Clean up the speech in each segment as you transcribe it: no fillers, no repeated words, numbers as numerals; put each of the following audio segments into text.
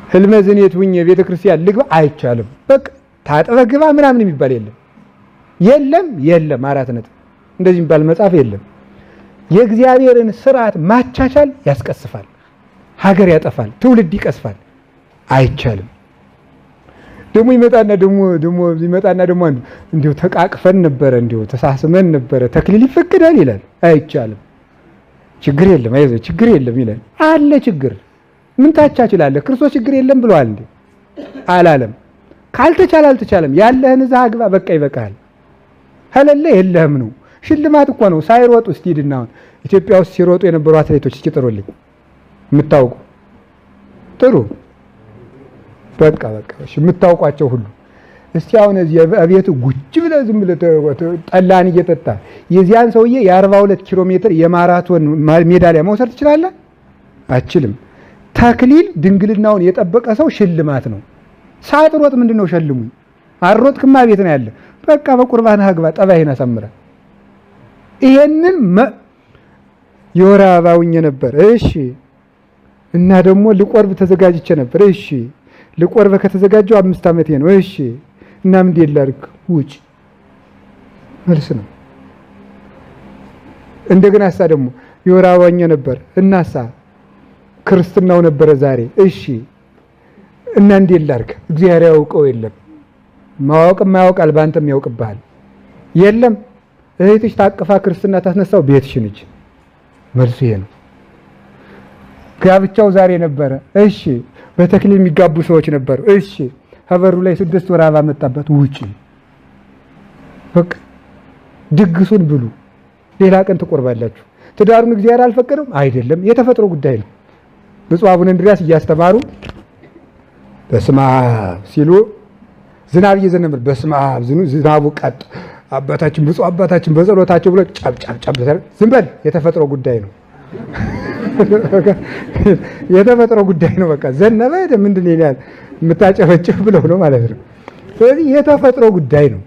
ህልመ ዝኔት ሁኜ ቤተ ክርስቲያን ልግባ አይቻልም። በቃ ታጥበህ ግባ ምናምን የሚባል የለም። አራት ነጥብ። እንደዚህ የሚባል መጽሐፍ የለም። የእግዚአብሔርን ስርዓት ማቻቻል ያስቀስፋል፣ ሀገር ያጠፋል፣ ትውልድ ይቀስፋል። አይቻልም። ደግሞ ይመጣና ደግሞ እንዲሁ ተቃቅፈን ነበረ፣ እንዲሁ ተሳስመን ነበረ፣ ተክሊል ይፈቀዳል ይላል። አይቻልም። ችግር የለም፣ አይዞህ ችግር የለም ይላል። አለ ችግር። ምን ታቻችላለህ? ክርስቶስ ችግር የለም ብሏል እንዴ? አላለም። ካልተቻለ አልተቻለም። ያለህን እዛ አግባ፣ በቃ ይበቃል። ከሌለ የለህም ነው። ሽልማት እኮ ነው። ሳይሮጡ እስቲ ሂድና አሁን ኢትዮጵያ ውስጥ ሲሮጡ የነበሩ አትሌቶች እስኪ ጥሩልኝ፣ የምታውቁ ጥሩ። በቃ እሺ፣ የምታውቋቸው ሁሉ እስቲ አሁን እዚህ አቤቱ ጉጭ ብለህ ዝም ብለህ ጠላን እየጠጣ የዚያን ሰውዬ የ42 ኪሎ ሜትር የማራቶን ሜዳሊያ መውሰድ ትችላለህ? አችልም። ተክሊል ድንግልናውን የጠበቀ ሰው ሽልማት ነው። ሳትሮጥ ምንድነው ሸልሙኝ? አሮጥክማ ቤት ነው ያለ። በቃ በቁርባን አግባ፣ ጠባይን አሳምረ። ይሄንን የወር አበባ ውኜ ነበር። እሺ። እና ደግሞ ልቆርብ ተዘጋጅቼ ነበር። እሺ። ልቆርብ ከተዘጋጀው 5 ዓመቴ ነው። እሺ። እና ምን ይላልክ? ውጭ መልስ ነው። እንደገና ደግሞ የወር አበባ ውኜ ነበር እናሳ ክርስትናው ነበረ ዛሬ። እሺ። እና እንዴት ላድርግ? እግዚአብሔር ያውቀው የለም ማወቅም ያውቃል፣ ባንተም ያውቅብሃል። የለም እህትሽ ታቅፋ ክርስትና ታስነሳው ቤትሽ ነች። መልሱ ይሄ ነው። ጋብቻው ዛሬ ነበረ። እሺ። በተክሊል የሚጋቡ ሰዎች ነበሩ። እሺ። ሀበሩ ላይ 6 ወር አበባ መጣበት። ውጪ። በቃ ድግሱን ብሉ፣ ሌላ ቀን ትቆርባላችሁ። ትዳሩን እግዚአብሔር አልፈቀደም አይደለም፣ የተፈጥሮ ጉዳይ ነው። ብፁዕ አቡነ እንድርያስ እያስተማሩ በስመ አብ ሲሉ ዝናብ እየዘነበ በስመ አብ ዝናቡ ቀጥ አባታችን ብፁዕ አባታችን በጸሎታቸው ብሎ ጫብ ዝም በል፣ የተፈጥሮ ጉዳይ ነው። የተፈጥሮ ጉዳይ ነው። በቃ ዘነበ ምንድን ይላል የምታጨፈጭፍ ብለው ነው ማለት ነው። ስለዚህ የተፈጥሮ ጉዳይ ነው።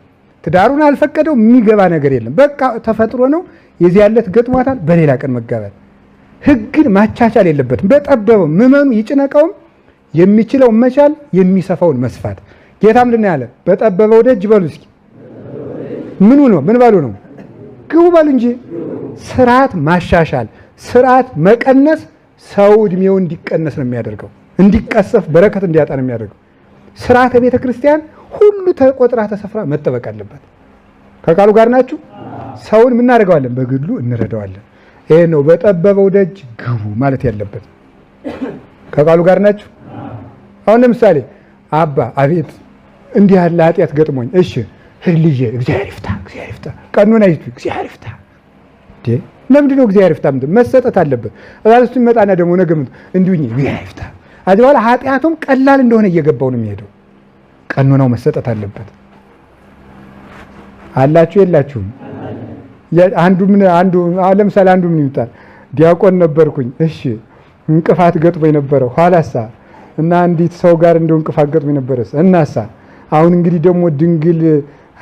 ትዳሩን አልፈቀደው የሚገባ ነገር የለም። በቃ ተፈጥሮ ነው። የዚህ ያለት ገጥሟታል። በሌላ ቀን መጋባት። ህግን ማቻቻል የለበትም። በጠበበው ምዕመኑ ይጭነቀውም የሚችለው መቻል የሚሰፋውን መስፋት። ጌታ ምንድን ነው ያለ? በጠበበው ደጅ በሉ እስኪ ምኑ ነው? ምን በሉ ነው? ግቡ በሉ እንጂ። ስርዓት ማሻሻል፣ ስርዓት መቀነስ ሰው እድሜው እንዲቀነስ ነው የሚያደርገው፣ እንዲቀሰፍ በረከት እንዲያጣ ነው የሚያደርገው። ስርዓተ ቤተ ክርስቲያን ሁሉ ተቆጥራ ተሰፍራ መጠበቅ አለበት። ከቃሉ ጋር ናችሁ? ሰውን ምን እናደርገዋለን? በግሉ እንረዳዋለን። ይሄ ነው በጠበበው ደጅ ግቡ ማለት ያለበት። ከቃሉ ጋር ናችሁ? አሁን ለምሳሌ አባ አቤት እንዲህ ያለ ኃጢአት ገጥሞኝ፣ እሺ ልጄ እግዚአብሔር ይፍታ ቀኑን አይቱ እግዚአብሔር ይፍታ። ለምንድን ነው እግዚአብሔር ይፍታ? ምንድን መሰጠት አለበት። እሱ ይመጣና ደግሞ ነገም እንዲሁኝ እግዚአብሔር ይፍታ። አዚ በኋላ ኃጢአቱም ቀላል እንደሆነ እየገባው ነው የሚሄደው። ቀኑናው መሰጠት አለበት። አላችሁ የላችሁም? አንዱ ለምሳሌ አንዱ ምን ይምጣል? ዲያቆን ነበርኩኝ። እሺ እንቅፋት ገጥሞኝ ነበረው ኋላሳ እና አንዲት ሰው ጋር እንደው እንቅፋት ገጥሞኝ ነበረስ እናሳ አሁን እንግዲህ ደግሞ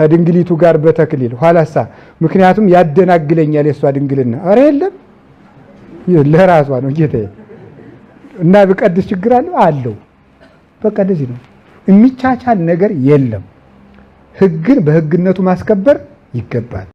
ድንግሊቱ ጋር በተክሊል ኋላሳ ምክንያቱም ያደናግለኛል የሷ ድንግልና። አረ የለም ለራሷ ነው ጌታዬ። እና በቀድስ ችግር አለው። በቃ እንደዚህ ነው። የሚቻቻል ነገር የለም። ህግን በህግነቱ ማስከበር ይገባል።